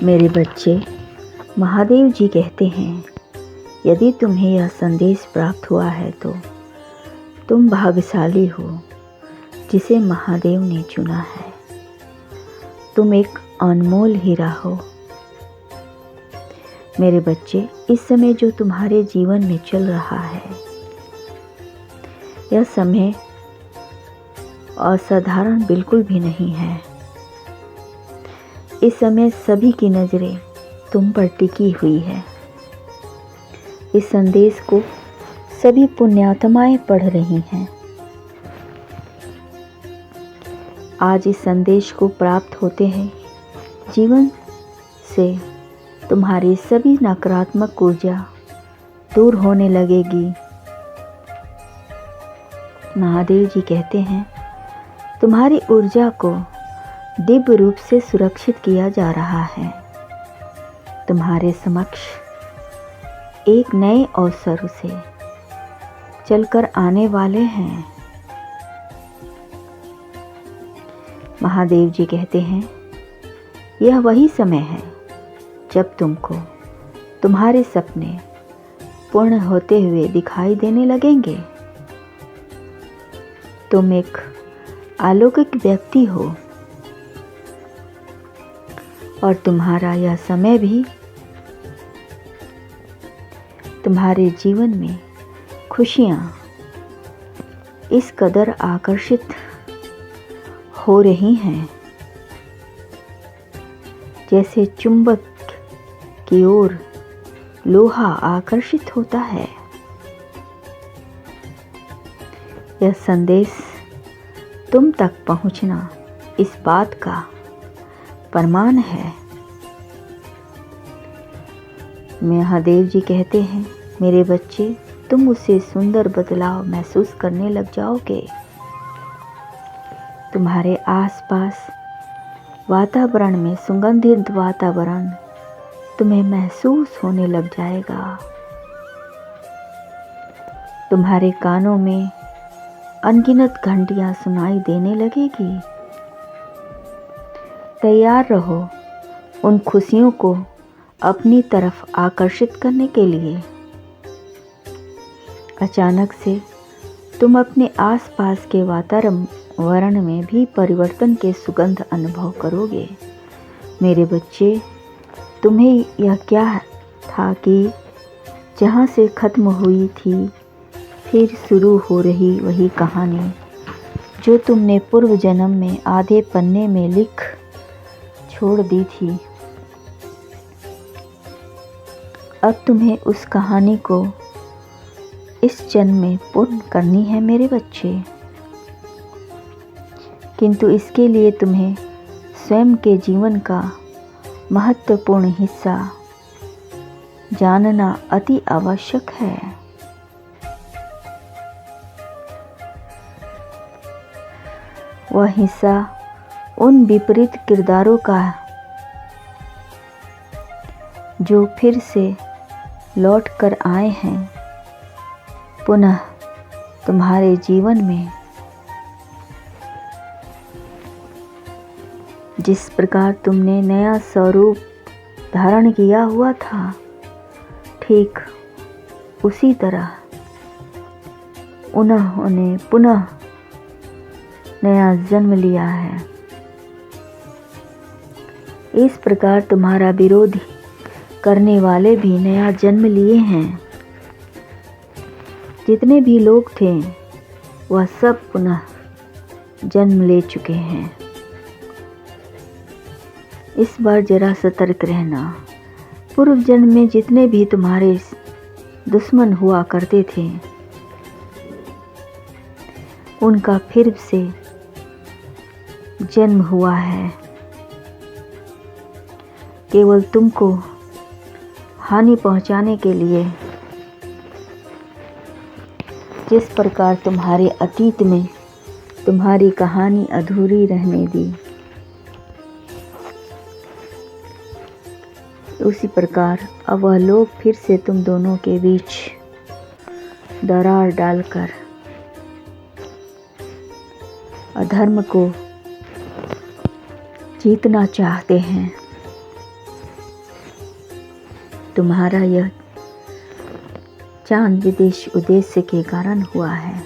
मेरे बच्चे, महादेव जी कहते हैं, यदि तुम्हें यह संदेश प्राप्त हुआ है तो तुम भाग्यशाली हो जिसे महादेव ने चुना है। तुम एक अनमोल हीरा हो। मेरे बच्चे, इस समय जो तुम्हारे जीवन में चल रहा है, यह समय असाधारण बिल्कुल भी नहीं है। इस समय सभी की नज़रें तुम पर टिकी हुई है। इस संदेश को सभी पुण्यात्माएं पढ़ रही हैं। आज इस संदेश को प्राप्त होते हैं, जीवन से तुम्हारी सभी नकारात्मक ऊर्जा दूर होने लगेगी। महादेव जी कहते हैं, तुम्हारी ऊर्जा को दिव्य रूप से सुरक्षित किया जा रहा है। तुम्हारे समक्ष एक नए अवसर से चलकर आने वाले हैं। महादेव जी कहते हैं, यह वही समय है जब तुमको तुम्हारे सपने पूर्ण होते हुए दिखाई देने लगेंगे। तुम एक अलौकिक व्यक्ति हो और तुम्हारा यह समय भी तुम्हारे जीवन में खुशियाँ इस कदर आकर्षित हो रही हैं, जैसे चुंबक की ओर लोहा आकर्षित होता है। यह संदेश तुम तक पहुंचना इस बात का प्रमाण है। महादेव जी कहते हैं, मेरे बच्चे, तुम उससे सुंदर बदलाव महसूस करने लग जाओगे। तुम्हारे आसपास वातावरण में सुगंधित वातावरण तुम्हें महसूस होने लग जाएगा। तुम्हारे कानों में अनगिनत घंटियां सुनाई देने लगेगी। तैयार रहो उन खुशियों को अपनी तरफ आकर्षित करने के लिए। अचानक से तुम अपने आसपास के वातावरण में भी परिवर्तन के सुगंध अनुभव करोगे। मेरे बच्चे, तुम्हें यह क्या था कि जहाँ से खत्म हुई थी फिर शुरू हो रही वही कहानी जो तुमने पूर्व जन्म में आधे पन्ने में लिख छोड़ दी थी। अब तुम्हें उस कहानी को इस जन्म में पूर्ण करनी है मेरे बच्चे। किंतु इसके लिए तुम्हें स्वयं के जीवन का महत्वपूर्ण हिस्सा जानना अति आवश्यक है। वह हिस्सा उन विपरीत किरदारों का जो फिर से लौट कर आए हैं पुनः तुम्हारे जीवन में। जिस प्रकार तुमने नया स्वरूप धारण किया हुआ था, ठीक उसी तरह उन्होंने पुनः नया जन्म लिया है। इस प्रकार तुम्हारा विरोध करने वाले भी नया जन्म लिए हैं। जितने भी लोग थे वह सब पुनः जन्म ले चुके हैं। इस बार जरा सतर्क रहना। पूर्व जन्म में जितने भी तुम्हारे दुश्मन हुआ करते थे, उनका फिर से जन्म हुआ है। केवल तुमको हानि पहुंचाने के लिए। जिस प्रकार तुम्हारे अतीत में तुम्हारी कहानी अधूरी रहने दी, उसी प्रकार अब वह लोग फिर से तुम दोनों के बीच दरार डालकर अधर्म को जीतना चाहते हैं। तुम्हारा यह चांद विदेश उद्देश्य के कारण हुआ है।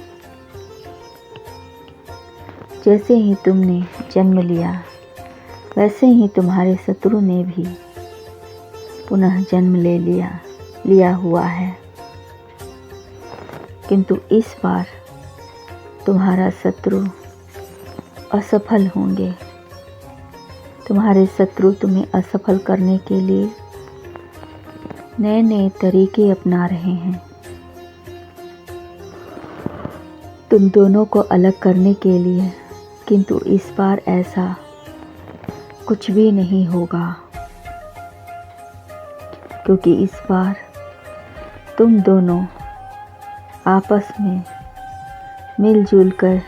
जैसे ही तुमने जन्म लिया वैसे ही तुम्हारे शत्रु ने भी पुनः जन्म ले लिया हुआ है। किंतु इस बार तुम्हारा शत्रु असफल होंगे। तुम्हारे शत्रु तुम्हें असफल करने के लिए नए नए तरीके अपना रहे हैं। तुम दोनों को अलग करने के लिए, किंतु इस बार ऐसा कुछ भी नहीं होगा, क्योंकि इस बार तुम दोनों आपस में मिलजुल कर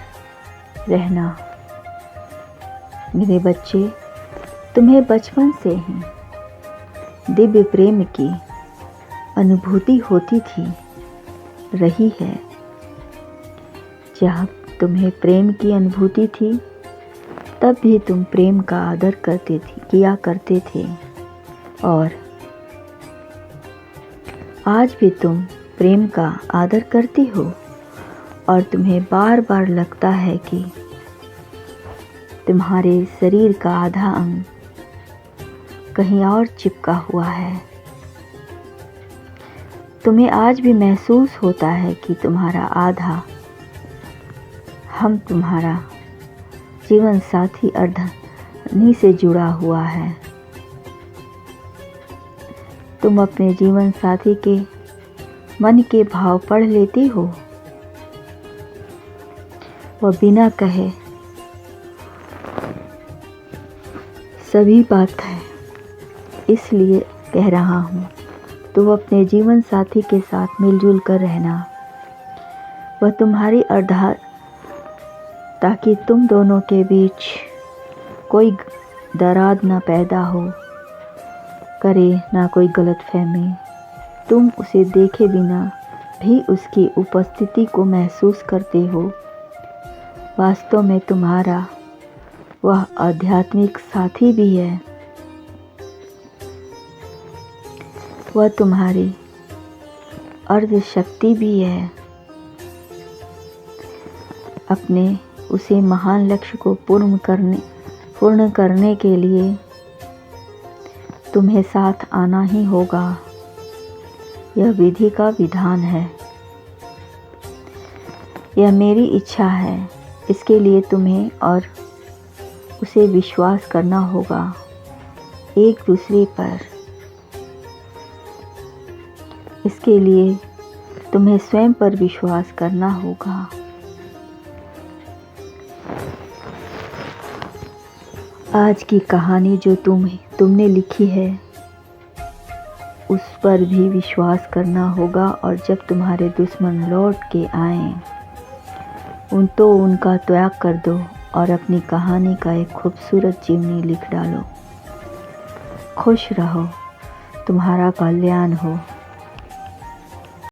रहना। मेरे बच्चे, तुम्हें बचपन से ही दिव्य प्रेम की अनुभूति होती थी, रही है। जब तुम्हें प्रेम की अनुभूति थी तब भी तुम प्रेम का आदर किया करते थे, और आज भी तुम प्रेम का आदर करती हो। और तुम्हें बार बार लगता है कि तुम्हारे शरीर का आधा अंग कहीं और चिपका हुआ है। तुम्हें आज भी महसूस होता है कि तुम्हारा आधा हम तुम्हारा जीवन साथी अर्धांगिनी से जुड़ा हुआ है। तुम अपने जीवन साथी के मन के भाव पढ़ लेती हो। वह बिना कहे सभी बात है, इसलिए कह रहा हूँ, तुम अपने जीवन साथी के साथ मिलजुल कर रहना। वह तुम्हारी ताकि तुम दोनों के बीच कोई दरार न पैदा हो करे, ना कोई गलतफहमी। तुम उसे देखे बिना भी उसकी उपस्थिति को महसूस करते हो। वास्तव में तुम्हारा वह आध्यात्मिक साथी भी है। वह तुम्हारी अर्ध शक्ति भी है। अपने उसे महान लक्ष्य को पूर्ण करने के लिए तुम्हें साथ आना ही होगा। यह विधि का विधान है। यह मेरी इच्छा है। इसके लिए तुम्हें और उसे विश्वास करना होगा, एक दूसरे पर। इसके लिए तुम्हें स्वयं पर विश्वास करना होगा। आज की कहानी जो तुमने लिखी है उस पर भी विश्वास करना होगा, और जब तुम्हारे दुश्मन लौट के आएं उनका त्याग कर दो और अपनी कहानी का एक खूबसूरत जीवनी लिख डालो। खुश रहो, तुम्हारा कल्याण हो।